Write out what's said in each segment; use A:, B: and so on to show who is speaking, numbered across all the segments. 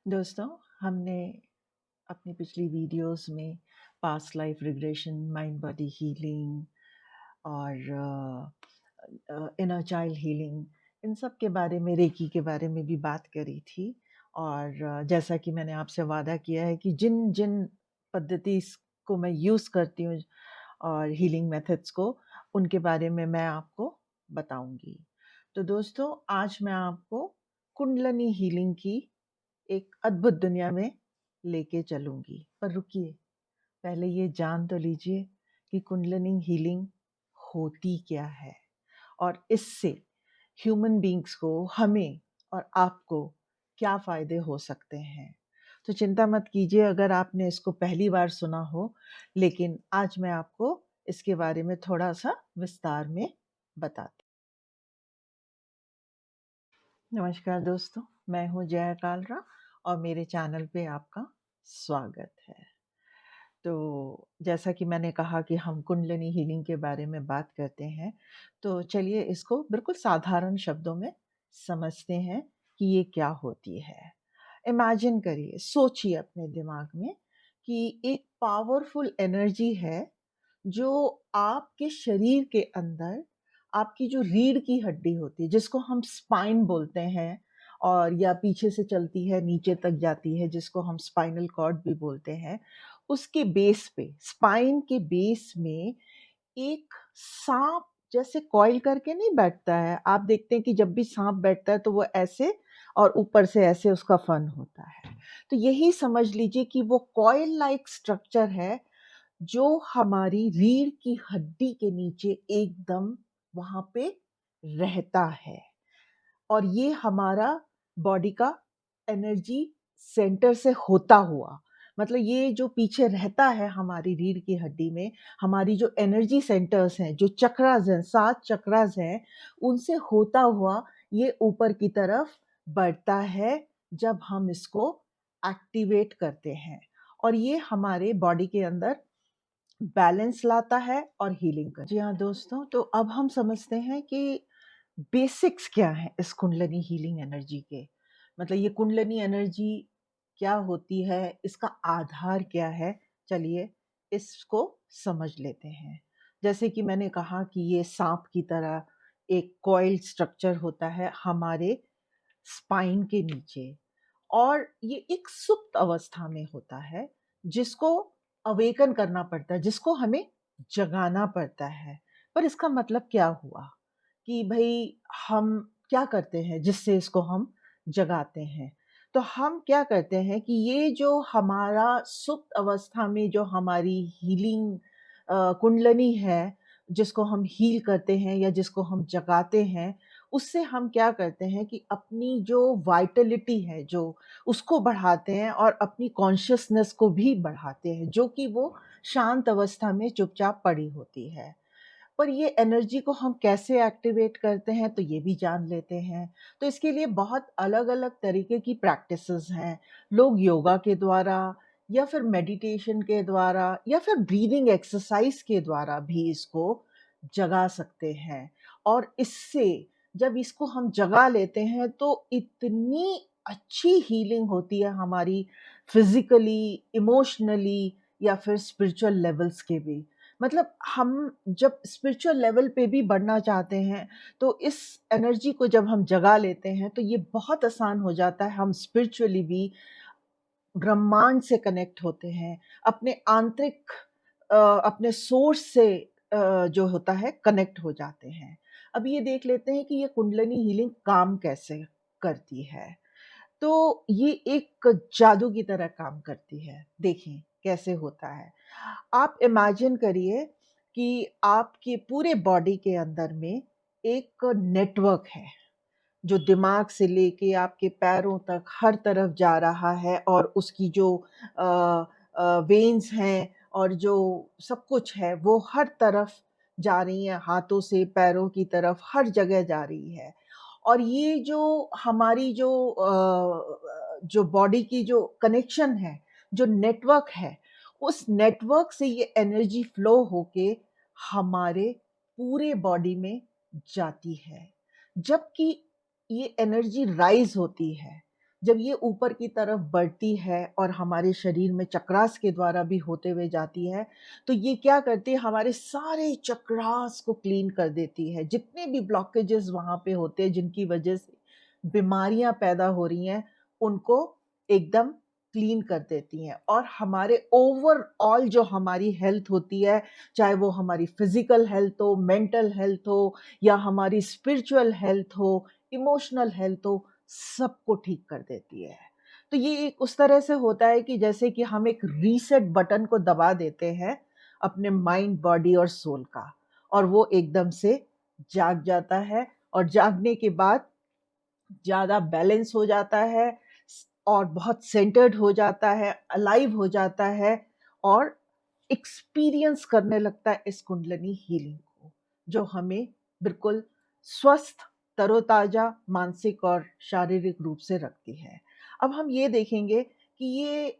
A: दोस्तों, हमने अपनी पिछली वीडियोस में past life regression, mind body healing और इनर चाइल्ड हीलिंग, इन सब के बारे में, रेकी के बारे में भी बात करी थी। और जैसा कि मैंने आपसे वादा किया है कि जिन जिन पद्धति को मैं यूज़ करती हूँ और हीलिंग मेथड्स को, उनके बारे में मैं आपको बताऊंगी। तो दोस्तों, आज मैं आपको कुंडलिनी हीलिंग की एक अद्भुत दुनिया में लेके चलूंगी। पर रुकिए, पहले ये जान तो लीजिए कि कुंडलिनी हीलिंग होती क्या है और इससे ह्यूमन बींग्स को, हमें और आपको क्या फायदे हो सकते हैं। तो चिंता मत कीजिए अगर आपने इसको पहली बार सुना हो, लेकिन आज मैं आपको इसके बारे में थोड़ा सा विस्तार में बताती। नमस्कार दोस्तों, मैं हूँ जया कालरा और मेरे चैनल पे आपका स्वागत है। तो जैसा कि मैंने कहा कि हम कुंडलिनी हीलिंग के बारे में बात करते हैं, तो चलिए इसको बिल्कुल साधारण शब्दों में समझते हैं कि ये क्या होती है। इमेजिन करिए, सोचिए अपने दिमाग में कि एक पावरफुल एनर्जी है जो आपके शरीर के अंदर, आपकी जो रीढ़ की हड्डी होती है जिसको हम स्पाइन बोलते हैं, और या पीछे से चलती है नीचे तक जाती है जिसको हम स्पाइनल कॉर्ड भी बोलते हैं, उसके बेस पे, स्पाइन के बेस में एक सांप जैसे कॉइल करके नहीं बैठता है। आप देखते हैं कि जब भी सांप बैठता है तो वो ऐसे और ऊपर से ऐसे उसका फन होता है। तो यही समझ लीजिए कि वो कॉइल लाइक स्ट्रक्चर है जो हमारी रीढ़ की हड्डी के नीचे एकदम वहां पे रहता है। और ये हमारा बॉडी का एनर्जी सेंटर से होता हुआ, मतलब ये जो पीछे रहता है हमारी रीढ़ की हड्डी में, हमारी जो एनर्जी सेंटर्स हैं, जो चक्रास हैं, 7 चक्रास हैं, उनसे होता हुआ ये ऊपर की तरफ बढ़ता है जब हम इसको एक्टिवेट करते हैं। और ये हमारे बॉडी के अंदर बैलेंस लाता है और हीलिंग करता है। जी हाँ दोस्तों, तो अब हम समझते हैं कि बेसिक्स क्या है इस कुंडलिनी हीलिंग एनर्जी के। मतलब ये कुंडलिनी एनर्जी क्या होती है, इसका आधार क्या है, चलिए इसको समझ लेते हैं। जैसे कि मैंने कहा कि ये सांप की तरह एक कॉइल स्ट्रक्चर होता है हमारे स्पाइन के नीचे, और ये एक सुप्त अवस्था में होता है जिसको अवेकन करना पड़ता है, जिसको हमें जगाना पड़ता है। पर इसका मतलब क्या हुआ कि भाई हम क्या करते हैं जिससे इसको हम जगाते हैं? तो हम क्या करते हैं कि ये जो हमारा सुप्त अवस्था में जो हमारी हीलिंग कुंडलिनी है, जिसको हम हील करते हैं या जिसको हम जगाते हैं, उससे हम क्या करते हैं कि अपनी जो वाइटलिटी है, जो उसको बढ़ाते हैं और अपनी कॉन्शियसनेस को भी बढ़ाते हैं, जो कि वो शांत अवस्था में चुपचाप पड़ी होती है। पर ये एनर्जी को हम कैसे एक्टिवेट करते हैं, तो ये भी जान लेते हैं। तो इसके लिए बहुत अलग-अलग तरीके की प्रैक्टिसेस हैं। लोग योगा के द्वारा या फिर मेडिटेशन के द्वारा या फिर ब्रीदिंग एक्सरसाइज के द्वारा भी इसको जगा सकते हैं। और इससे जब इसको हम जगा लेते हैं तो इतनी अच्छी हीलिंग होती है हमारी, फिज़िकली, इमोशनली या फिर स्पिरिचुअल लेवल्स के भी। मतलब हम जब स्पिरिचुअल लेवल पे भी बढ़ना चाहते हैं, तो इस एनर्जी को जब हम जगा लेते हैं तो ये बहुत आसान हो जाता है। हम स्पिरिचुअली भी ब्रह्मांड से कनेक्ट होते हैं, अपने आंतरिक अपने सोर्स से जो होता है कनेक्ट हो जाते हैं। अब ये देख लेते हैं कि ये कुंडलिनी हीलिंग काम कैसे करती है। तो ये एक जादू की तरह काम करती है। देखें कैसे होता है। आप इमेजिन करिए कि आपके पूरे बॉडी के अंदर में एक नेटवर्क है जो दिमाग से लेके आपके पैरों तक हर तरफ जा रहा है, और उसकी जो वेन्स हैं और जो सब कुछ है वो हर तरफ जा रही है, हाथों से पैरों की तरफ हर जगह जा रही है। और ये जो हमारी जो बॉडी की जो कनेक्शन है, जो नेटवर्क है, उस नेटवर्क से ये एनर्जी फ्लो होके हमारे पूरे बॉडी में जाती है। जबकि ये एनर्जी राइज़ होती है, जब ये ऊपर की तरफ बढ़ती है और हमारे शरीर में चक्रास के द्वारा भी होते हुए जाती है, तो ये क्या करती है, हमारे सारे चक्रास को क्लीन कर देती है। जितने भी ब्लॉकेजेस वहाँ पे होते हैं, जिनकी वजह से बीमारियाँ पैदा हो रही हैं, उनको एकदम क्लीन कर देती हैं और हमारे ओवरऑल जो हमारी हेल्थ होती है, चाहे वो हमारी फिज़िकल हेल्थ हो, मेंटल हेल्थ हो या हमारी स्पिरिचुअल हेल्थ हो, इमोशनल हेल्थ हो, सबको ठीक कर देती है। तो ये एक उस तरह से होता है कि जैसे कि हम एक रीसेट बटन को दबा देते हैं अपने माइंड, बॉडी और सोल का, और वो एकदम से जाग जाता है और जागने के बाद ज़्यादा बैलेंस हो जाता है और बहुत सेंटर्ड हो जाता है, अलाइव हो जाता है और एक्सपीरियंस करने लगता है इस कुंडलिनी हीलिंग को, जो हमें बिल्कुल स्वस्थ, तरोताजा, मानसिक और शारीरिक रूप से रखती है। अब हम ये देखेंगे कि ये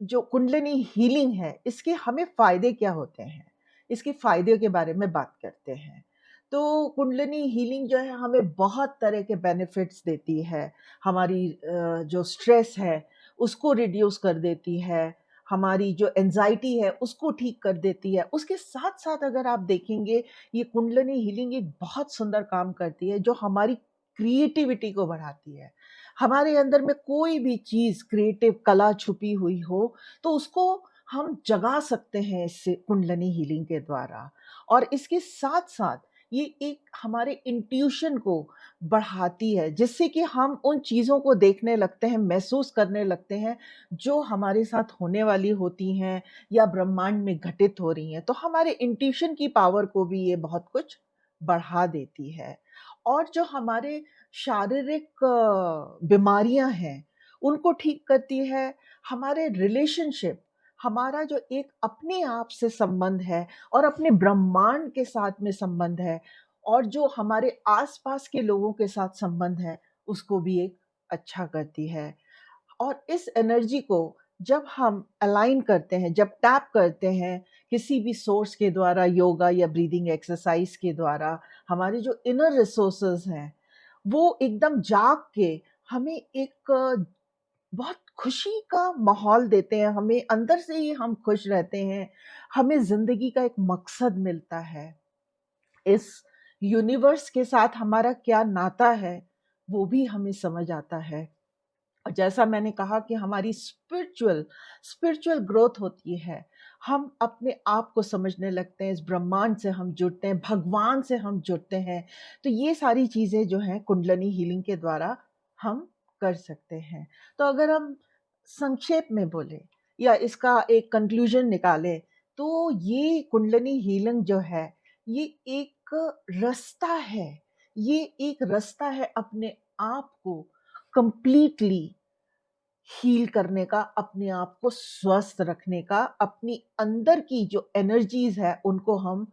A: जो कुंडलिनी हीलिंग है, इसके हमें फ़ायदे क्या होते हैं? इसके फ़ायदे के बारे में बात करते हैं। तो कुंडलिनी हीलिंग जो है हमें बहुत तरह के बेनिफिट्स देती है। हमारी जो स्ट्रेस है, उसको रिड्यूस कर देती है। हमारी जो एंग्ज़ायटी है, उसको ठीक कर देती है। उसके साथ-साथ अगर आप देखेंगे, ये कुंडलिनी हीलिंग एक बहुत सुंदर काम करती है, जो हमारी क्रिएटिविटी को बढ़ाती है। हमारे अंदर में कोई भी चीज़ क्रिएटिव कला छुपी हुई हो, तो उसको हम जगा सकते हैं इससे कुंडलिनी हीलिंग के द्वारा। और इसके साथ-साथ ये एक हमारे इंट्यूशन को बढ़ाती है, जिससे कि हम उन चीज़ों को देखने लगते हैं, महसूस करने लगते हैं, जो हमारे साथ होने वाली होती हैं या ब्रह्मांड में घटित हो रही हैं। तो हमारे इंट्यूशन की पावर को भी ये बहुत कुछ बढ़ा देती है। और जो हमारे शारीरिक बीमारियाँ हैं, उनको ठीक करती है। हमारे रिलेशनशिप, हमारा जो एक अपने आप से संबंध है और अपने ब्रह्मांड के साथ में संबंध है और जो हमारे आस-पास के लोगों के साथ संबंध है, उसको भी एक अच्छा करती है। और इस एनर्जी को जब हम अलाइन करते हैं, जब टैप करते हैं किसी भी सोर्स के द्वारा, योगा या ब्रीदिंग एक्सरसाइज के द्वारा, हमारे जो इनर रिसोर्सेज हैं, वो एकदम जाग के हमें एक बहुत खुशी का माहौल देते हैं। हमें अंदर से ही हम खुश रहते हैं। हमें ज़िंदगी का एक मकसद मिलता है। इस यूनिवर्स के साथ हमारा क्या नाता है, वो भी हमें समझ आता है। और जैसा मैंने कहा कि हमारी स्पिरिचुअल ग्रोथ होती है। हम अपने आप को समझने लगते हैं, इस ब्रह्मांड से हम जुड़ते हैं, भगवान से हम जुड़ते हैं। तो ये सारी चीज़ें जो हैं कुंडलिनी हीलिंग के द्वारा हम कर सकते हैं। तो अगर हम संक्षेप में बोलें या इसका एक कंक्लूज़न निकालें, तो ये कुंडलिनी हीलिंग जो है, ये एक रास्ता है। ये एक रास्ता है अपने आप को कंप्लीटली हील करने का, अपने आप को स्वस्थ रखने का, अपनी अंदर की जो एनर्जीज़ है उनको हम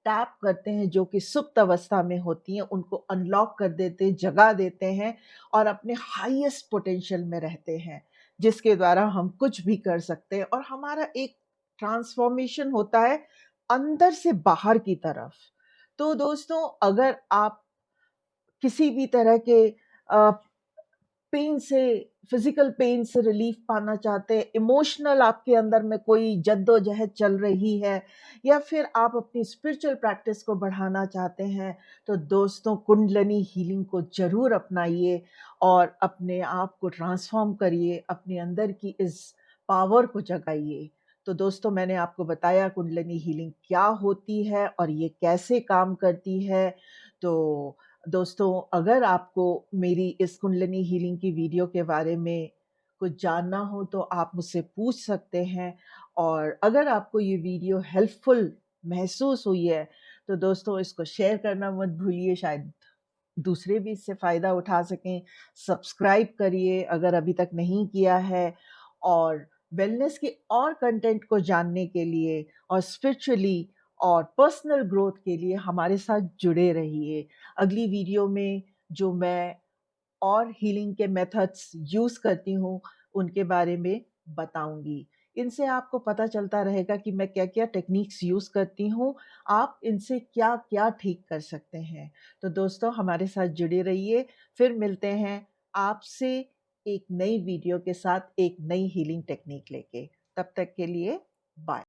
A: टैप करते हैं, जो कि सुप्त अवस्था में होती हैं, उनको अनलॉक कर देते हैं, जगा देते हैं और अपने हाईएस्ट पोटेंशियल में रहते हैं, जिसके द्वारा हम कुछ भी कर सकते हैं और हमारा एक ट्रांसफॉर्मेशन होता है अंदर से बाहर की तरफ। तो दोस्तों, अगर आप किसी भी तरह के अ, पेन से, फिजिकल पेन से रिलीफ पाना चाहते हैं, इमोशनल आपके अंदर में कोई जद्दोजहद चल रही है या फिर आप अपनी स्पिरिचुअल प्रैक्टिस को बढ़ाना चाहते हैं, तो दोस्तों कुंडलिनी हीलिंग को ज़रूर अपनाइए और अपने आप को ट्रांसफॉर्म करिए, अपने अंदर की इस पावर को जगाइए। तो दोस्तों, मैंने आपको बताया कुंडलिनी हीलिंग क्या होती है और ये कैसे काम करती है। तो दोस्तों, अगर आपको मेरी इस कुंडलिनी हीलिंग की वीडियो के बारे में कुछ जानना हो तो आप मुझसे पूछ सकते हैं और अगर आपको ये वीडियो हेल्पफुल महसूस हुई है तो दोस्तों इसको शेयर करना मत भूलिए, शायद दूसरे भी इससे फ़ायदा उठा सकें। सब्सक्राइब करिए अगर अभी तक नहीं किया है और वेलनेस के और कंटेंट को जानने के लिए और स्पिरिचुअली और पर्सनल ग्रोथ के लिए हमारे साथ जुड़े रहिए। अगली वीडियो में जो मैं और हीलिंग के मेथड्स यूज़ करती हूँ, उनके बारे में बताऊँगी। इनसे आपको पता चलता रहेगा कि मैं क्या-क्या टेक्निक्स यूज़ करती हूँ, आप इनसे क्या-क्या ठीक कर सकते हैं। तो दोस्तों, हमारे साथ जुड़े रहिए, फिर मिलते हैं आपसे एक नई वीडियो के साथ एक नई हीलिंग टेक्निक लेके। तब तक के लिए बाय।